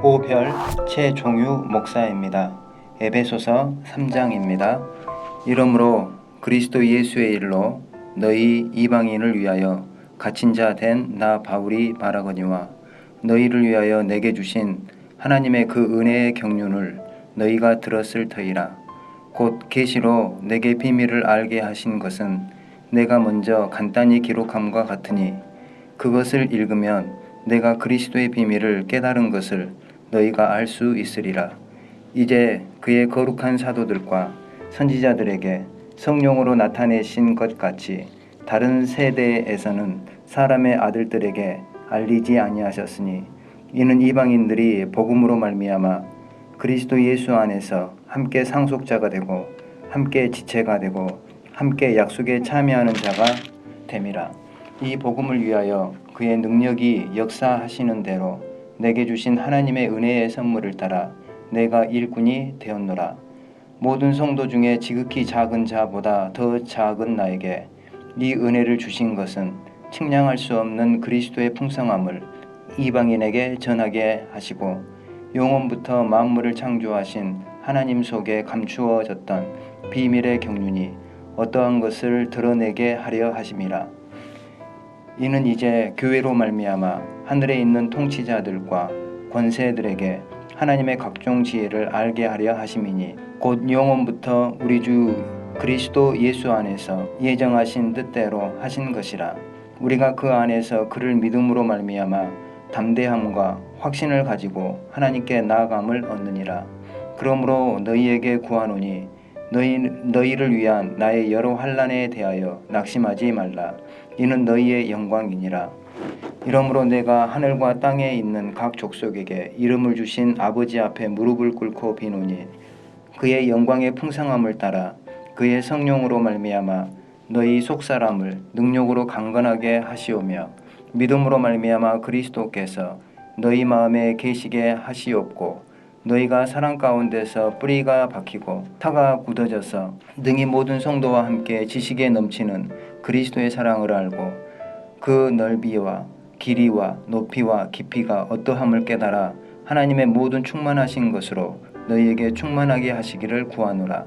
오별 최종유 목사입니다. 에베소서 3장입니다. 이러므로 그리스도 예수의 일로 너희 이방인을 위하여 갇힌 자 된 나 바울이 말하거니와 너희를 위하여 내게 주신 하나님의 그 은혜의 경륜을 너희가 들었을 터이라. 곧 계시로 내게 비밀을 알게 하신 것은 내가 먼저 간단히 기록함과 같으니 그것을 읽으면 내가 그리스도의 비밀을 깨달은 것을 너희가 알 수 있으리라. 이제 그의 거룩한 사도들과 선지자들에게 성령으로 나타내신 것 같이 다른 세대에서는 사람의 아들들에게 알리지 아니하셨으니 이는 이방인들이 복음으로 말미암아 그리스도 예수 안에서 함께 상속자가 되고 함께 지체가 되고 함께 약속에 참여하는 자가 됨이라. 이 복음을 위하여 그의 능력이 역사하시는 대로 내게 주신 하나님의 은혜의 선물을 따라 내가 일꾼이 되었노라. 모든 성도 중에 지극히 작은 자보다 더 작은 나에게 이 은혜를 주신 것은 측량할 수 없는 그리스도의 풍성함을 이방인에게 전하게 하시고 영원부터 만물을 창조하신 하나님 속에 감추어졌던 비밀의 경륜이 어떠한 것을 드러내게 하려 하심이라. 이는 이제 교회로 말미암아 하늘에 있는 통치자들과 권세들에게 하나님의 각종 지혜를 알게 하려 하심이니 곧 영원부터 우리 주 그리스도 예수 안에서 예정하신 뜻대로 하신 것이라. 우리가 그 안에서 그를 믿음으로 말미암아 담대함과 확신을 가지고 하나님께 나아감을 얻느니라. 그러므로 너희에게 구하노니 너희를 위한 나의 여러 환난에 대하여 낙심하지 말라. 이는 너희의 영광이니라. 이러므로 내가 하늘과 땅에 있는 각 족속에게 이름을 주신 아버지 앞에 무릎을 꿇고 비노니 그의 영광의 풍성함을 따라 그의 성령으로 말미암아 너희 속사람을 능력으로 강건하게 하시오며 믿음으로 말미암아 그리스도께서 너희 마음에 계시게 하시옵고 너희가 사랑 가운데서 뿌리가 박히고 타가 굳어져서 능히 모든 성도와 함께 지식에 넘치는 그리스도의 사랑을 알고 그 넓이와 길이와 높이와 깊이가 어떠함을 깨달아 하나님의 모든 충만하신 것으로 너희에게 충만하게 하시기를 구하노라.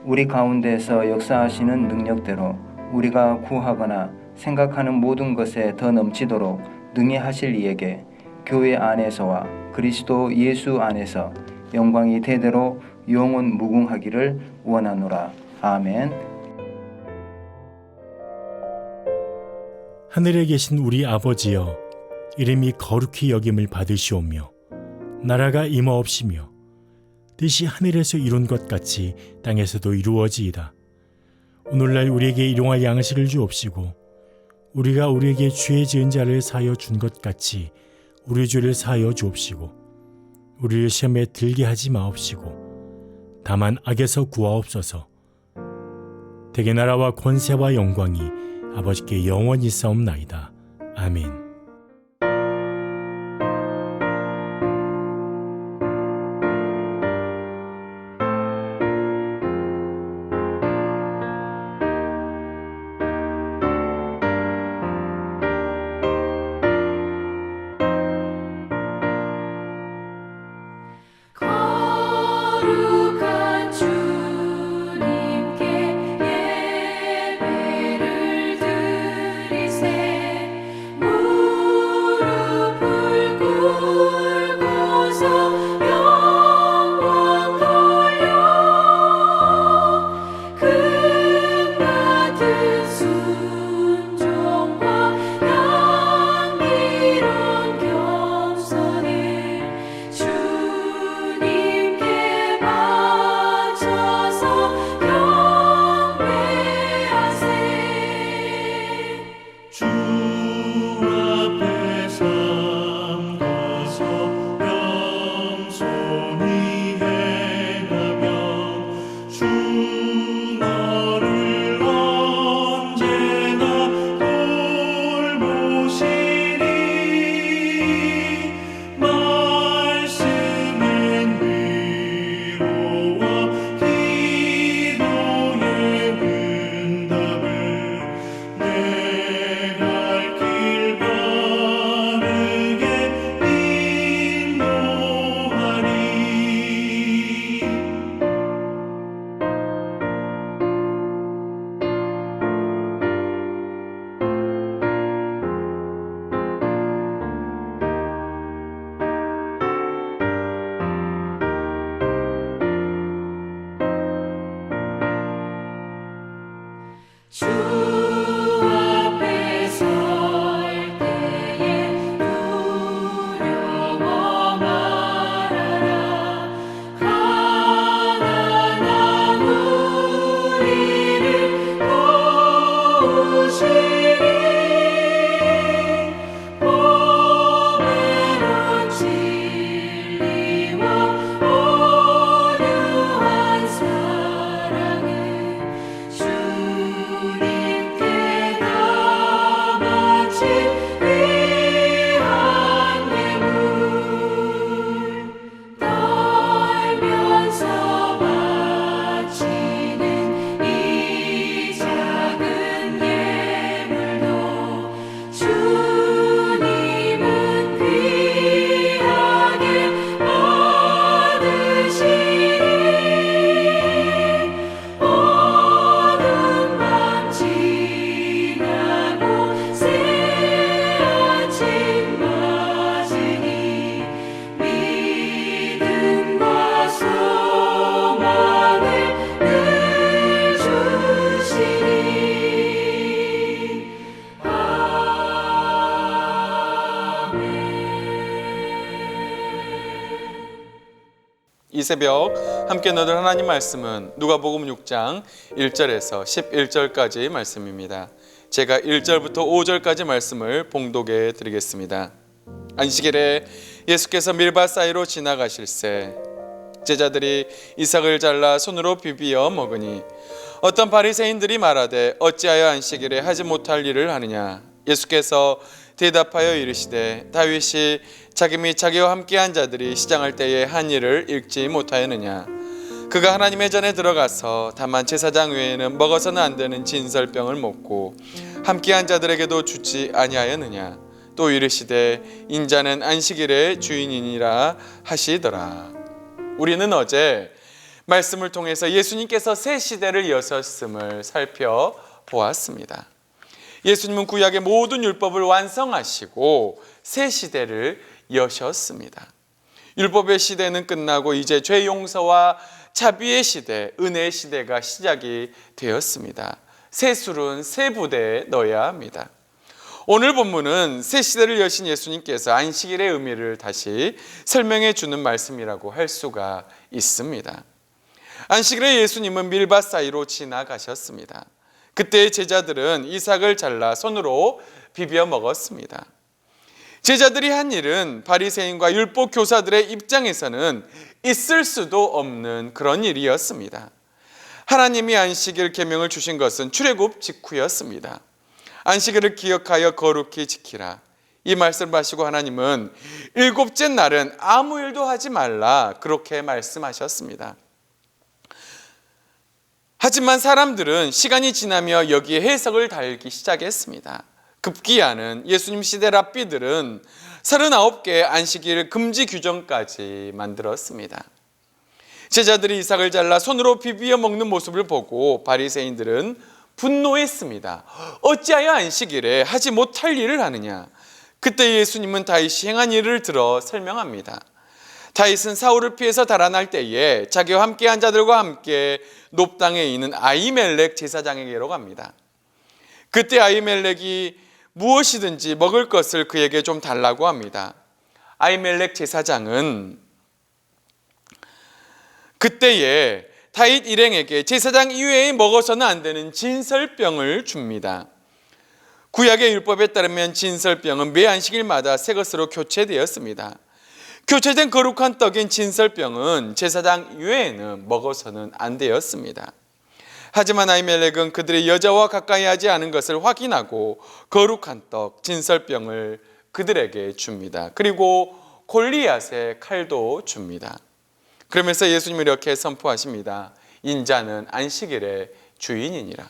우리 가운데서 역사하시는 능력대로 우리가 구하거나 생각하는 모든 것에 더 넘치도록 능히 하실 이에게 교회 안에서와 그리스도 예수 안에서 영광이 대대로 영원 무궁하기를 원하노라. 아멘. 하늘에 계신 우리 아버지여, 이름이 거룩히 여김을 받으시오며 나라가 임하옵시며 뜻이 하늘에서 이룬 것 같이 땅에서도 이루어지이다. 오늘날 우리에게 일용할 양식을 주옵시고 우리가 우리에게 죄 지은 자를 사하여 준 것 같이 우리 죄를 사하여 주옵시고 우리를 시험에 들게 하지 마옵시고 다만 악에서 구하옵소서. 대개 나라와 권세와 영광이 아버지께 영원히 싸움나이다. 아멘. 거룩한 주님께 예배를 드리세. 이 새벽 함께 나눌 하나님 말씀은 누가복음 6장 1절에서 11절까지의 말씀입니다. 제가 1절부터 5절까지 말씀을 봉독해 드리겠습니다. 안식일에 예수께서 밀밭 사이로 지나가실새 제자들이 이삭을 잘라 손으로 비비어 먹으니 어떤 바리새인들이 말하되 어찌하여 안식일에 하지 못할 일을 하느냐. 예수께서 대답하여 이르시되 다윗이 자기 및 자기와 함께한 자들이 시장할 때에 한 일을 읽지 못하였느냐. 그가 하나님의 전에 들어가서 다만 제사장 외에는 먹어서는 안 되는 진설병을 먹고 함께한 자들에게도 주지 아니하였느냐. 또 이르시되 인자는 안식일의 주인이니라 하시더라. 우리는 어제 말씀을 통해서 예수님께서 새 시대를 여셨음을 살펴보았습니다. 예수님은 구약의 모든 율법을 완성하시고 새 시대를 여셨습니다. 율법의 시대는 끝나고 이제 죄 용서와 자비의 시대, 은혜의 시대가 시작이 되었습니다. 새 술은 새 부대에 넣어야 합니다. 오늘 본문은 새 시대를 여신 예수님께서 안식일의 의미를 다시 설명해 주는 말씀이라고 할 수가 있습니다. 안식일에 예수님은 밀밭 사이로 지나가셨습니다. 그때 제자들은 이삭을 잘라 손으로 비벼 먹었습니다. 제자들이 한 일은 바리새인과 율법 교사들의 입장에서는 있을 수도 없는 그런 일이었습니다. 하나님이 안식일 계명을 주신 것은 출애굽 직후였습니다. 안식일을 기억하여 거룩히 지키라. 이 말씀을 하시고 하나님은 일곱째 날은 아무 일도 하지 말라 그렇게 말씀하셨습니다. 하지만 사람들은 시간이 지나며 여기에 해석을 달기 시작했습니다. 급기야는 예수님 시대 랍비들은 39개의 안식일 금지 규정까지 만들었습니다. 제자들이 이삭을 잘라 손으로 비비어 먹는 모습을 보고 바리새인들은 분노했습니다. 어찌하여 안식일에 하지 못할 일을 하느냐. 그때 예수님은 다윗이 행한 일을 들어 설명합니다. 다윗은 사울을 피해서 달아날 때에 자기와 함께한 자들과 함께 높당에 있는 아히멜렉 제사장에게로 갑니다. 그때 아히멜렉이 무엇이든지 먹을 것을 그에게 좀 달라고 합니다. 아히멜렉 제사장은 그때에 다윗 일행에게 제사장 이외에 먹어서는 안 되는 진설병을 줍니다. 구약의 율법에 따르면 진설병은 매 안식일마다 새 것으로 교체되었습니다. 교체된 거룩한 떡인 진설병은 제사장 이외에는 먹어서는 안 되었습니다. 하지만 아히멜렉은 그들의 여자와 가까이 하지 않은 것을 확인하고 거룩한 떡 진설병을 그들에게 줍니다. 그리고 골리앗의 칼도 줍니다. 그러면서 예수님이 이렇게 선포하십니다. 인자는 안식일의 주인이니라.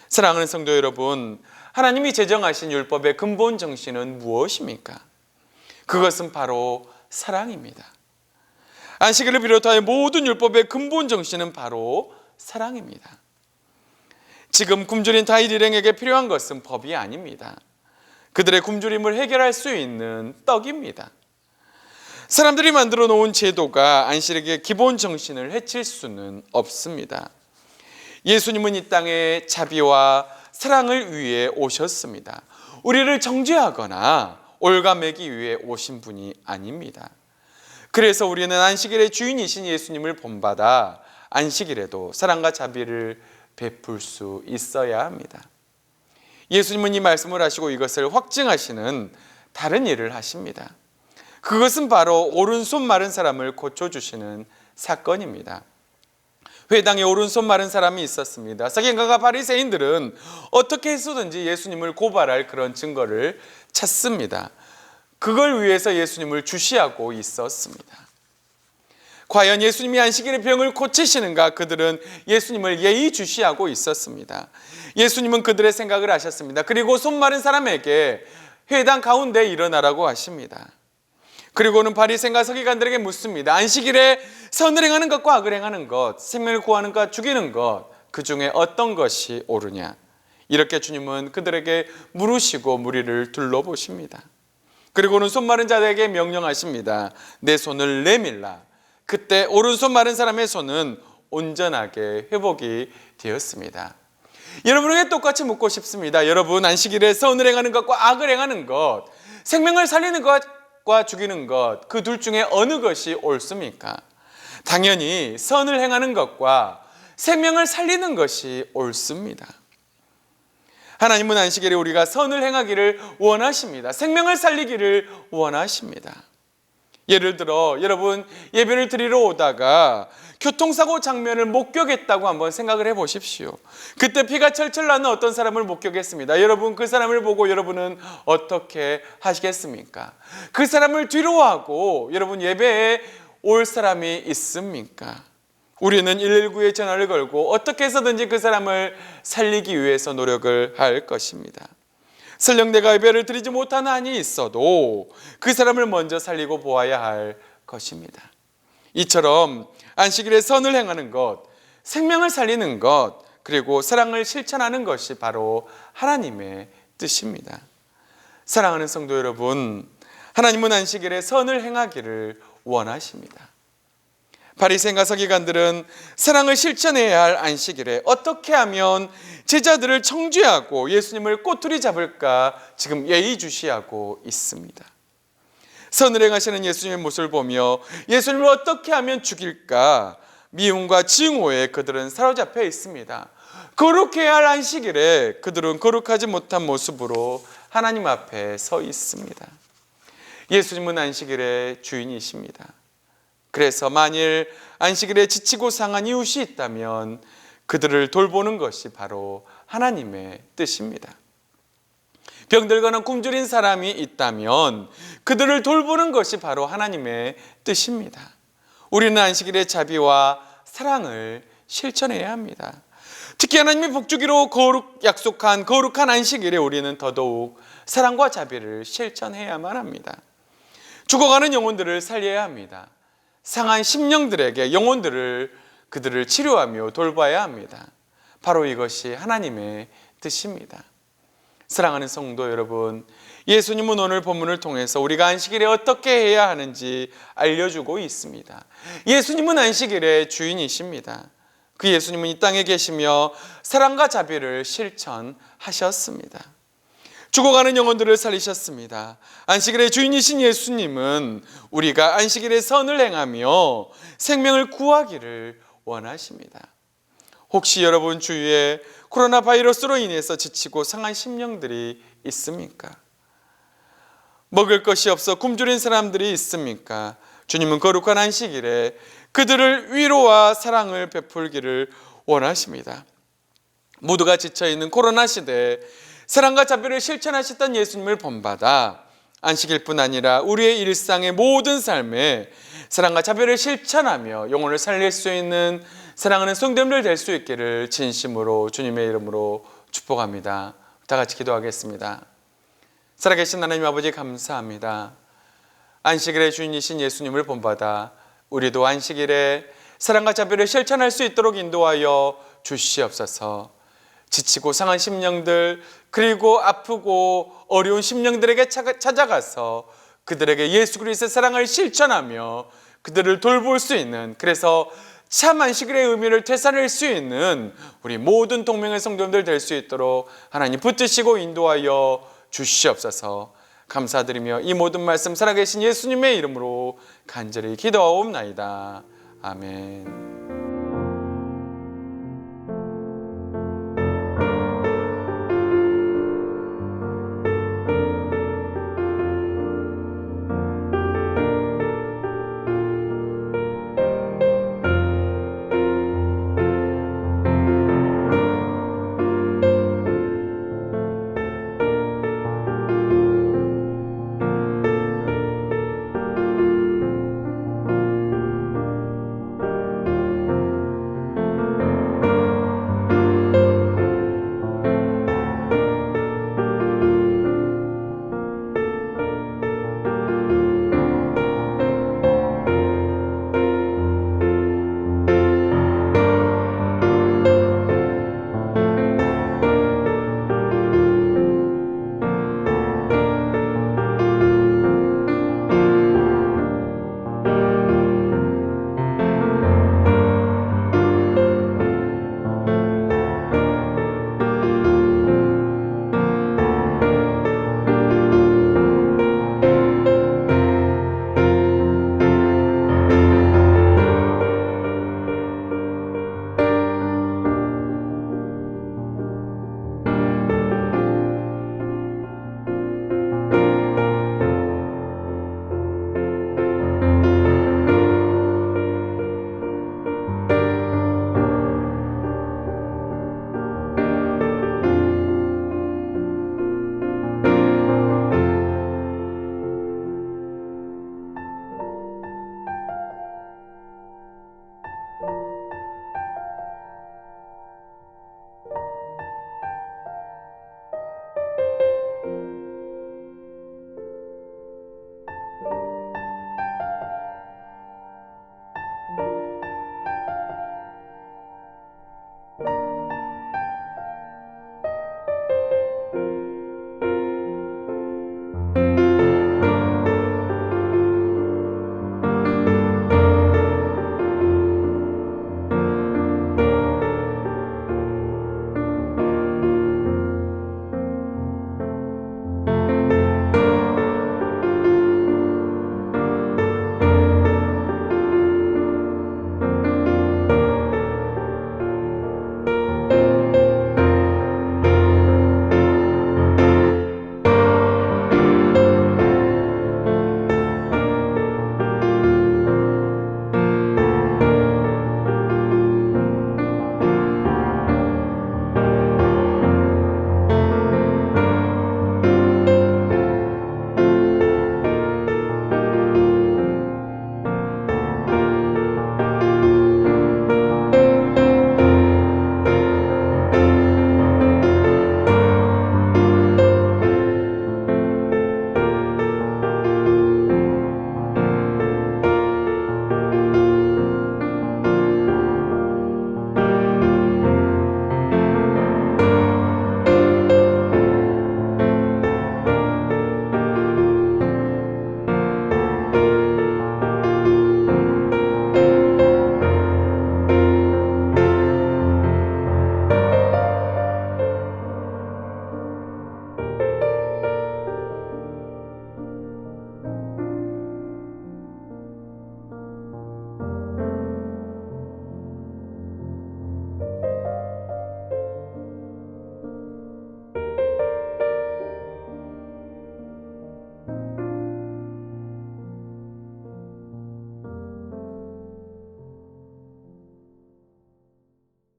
사랑하는 성도 여러분, 하나님이 제정하신 율법의 근본 정신은 무엇입니까? 그것은 바로 사랑입니다. 안식일을 비롯하여 모든 율법의 근본 정신은 바로 사랑입니다. 지금 굶주린 다윗 일행에게 필요한 것은 법이 아닙니다. 그들의 굶주림을 해결할 수 있는 떡입니다. 사람들이 만들어 놓은 제도가 안식일의 기본 정신을 해칠 수는 없습니다. 예수님은 이 땅에 자비와 사랑을 위해 오셨습니다. 우리를 정죄하거나 올가매기 위해 오신 분이 아닙니다. 그래서 우리는 안식일의 주인이신 예수님을 본받아 안식일에도 사랑과 자비를 베풀 수 있어야 합니다. 예수님은 이 말씀을 하시고 이것을 확증하시는 다른 일을 하십니다. 그것은 바로 오른손 마른 사람을 고쳐주시는 사건입니다. 회당에 오른손 마른 사람이 있었습니다. 서기관과 바리새인들은 어떻게 해서든지 예수님을 고발할 그런 증거를 찾습니다. 그걸 위해서 예수님을 주시하고 있었습니다. 과연 예수님이 안식일의 병을 고치시는가? 그들은 예수님을 예의주시하고 있었습니다. 예수님은 그들의 생각을 아셨습니다. 그리고 손 마른 사람에게 회당 가운데 일어나라고 하십니다. 그리고는 바리새인과 서기관들에게 묻습니다. 안식일에 선을 행하는 것과 악을 행하는 것, 생명을 구하는 것, 죽이는 것, 그 중에 어떤 것이 옳으냐? 이렇게 주님은 그들에게 물으시고 무리를 둘러보십니다. 그리고는 손 마른 자들에게 명령하십니다. 내 손을 내밀라. 그때 오른손 마른 사람의 손은 온전하게 회복이 되었습니다. 여러분에게 똑같이 묻고 싶습니다. 여러분, 안식일에 선을 행하는 것과 악을 행하는 것, 생명을 살리는 것과 죽이는 것, 그 둘 중에 어느 것이 옳습니까? 당연히 선을 행하는 것과 생명을 살리는 것이 옳습니다. 하나님은 안식일에 우리가 선을 행하기를 원하십니다. 생명을 살리기를 원하십니다. 예를 들어 여러분 예배를 드리러 오다가 교통사고 장면을 목격했다고 한번 생각을 해보십시오. 그때 피가 철철 나는 어떤 사람을 목격했습니다. 여러분 그 사람을 보고 여러분은 어떻게 하시겠습니까? 그 사람을 뒤로하고 여러분 예배에 올 사람이 있습니까? 우리는 119에 전화를 걸고 어떻게 해서든지 그 사람을 살리기 위해서 노력을 할 것입니다. 설령 내가 예배를 드리지 못한 한이 있어도 그 사람을 먼저 살리고 보아야 할 것입니다. 이처럼 안식일에 선을 행하는 것, 생명을 살리는 것, 그리고 사랑을 실천하는 것이 바로 하나님의 뜻입니다. 사랑하는 성도 여러분, 하나님은 안식일에 선을 행하기를 원하십니다. 바리새인과 서기관들은 사랑을 실천해야 할 안식일에 어떻게 하면 제자들을 청죄하고 예수님을 꼬투리 잡을까 지금 예의주시하고 있습니다. 선을 행하시는 예수님의 모습을 보며 예수님을 어떻게 하면 죽일까 미움과 증오에 그들은 사로잡혀 있습니다. 거룩해야 할 안식일에 그들은 거룩하지 못한 모습으로 하나님 앞에 서 있습니다. 예수님은 안식일의 주인이십니다. 그래서 만일 안식일에 지치고 상한 이웃이 있다면 그들을 돌보는 것이 바로 하나님의 뜻입니다. 병들거나 굶주린 사람이 있다면 그들을 돌보는 것이 바로 하나님의 뜻입니다. 우리는 안식일의 자비와 사랑을 실천해야 합니다. 특히 하나님이 복주기로 약속한 거룩한 안식일에 우리는 더더욱 사랑과 자비를 실천해야만 합니다. 죽어가는 영혼들을 살려야 합니다. 상한 심령들에게 그들을 치료하며 돌봐야 합니다. 바로 이것이 하나님의 뜻입니다. 사랑하는 성도 여러분, 예수님은 오늘 본문을 통해서 우리가 안식일에 어떻게 해야 하는지 알려주고 있습니다. 예수님은 안식일의 주인이십니다. 그 예수님은 이 땅에 계시며 사랑과 자비를 실천하셨습니다. 죽어가는 영혼들을 살리셨습니다. 안식일의 주인이신 예수님은 우리가 안식일에 선을 행하며 생명을 구하기를 원하십니다. 혹시 여러분 주위에 코로나 바이러스로 인해서 지치고 상한 심령들이 있습니까? 먹을 것이 없어 굶주린 사람들이 있습니까? 주님은 거룩한 안식일에 그들을 위로와 사랑을 베풀기를 원하십니다. 모두가 지쳐있는 코로나 시대에 사랑과 자비를 실천하셨던 예수님을 본받아 안식일뿐 아니라 우리의 일상의 모든 삶에 사랑과 자비를 실천하며 영혼을 살릴 수 있는 사랑하는 성도님들 될 수 있기를 진심으로 주님의 이름으로 축복합니다. 다 같이 기도하겠습니다. 살아계신 하나님 아버지 감사합니다. 안식일의 주인이신 예수님을 본받아 우리도 안식일에 사랑과 자비를 실천할 수 있도록 인도하여 주시옵소서. 지치고 상한 심령들 그리고 아프고 어려운 심령들에게 찾아가서 그들에게 예수 그리스도의 사랑을 실천하며 그들을 돌볼 수 있는, 그래서 참 안식일의 의미를 되살릴 수 있는 우리 모든 동명의 성도님들 될 수 있도록 하나님 붙드시고 인도하여 주시옵소서. 감사드리며 이 모든 말씀 살아계신 예수님의 이름으로 간절히 기도하옵나이다. 아멘.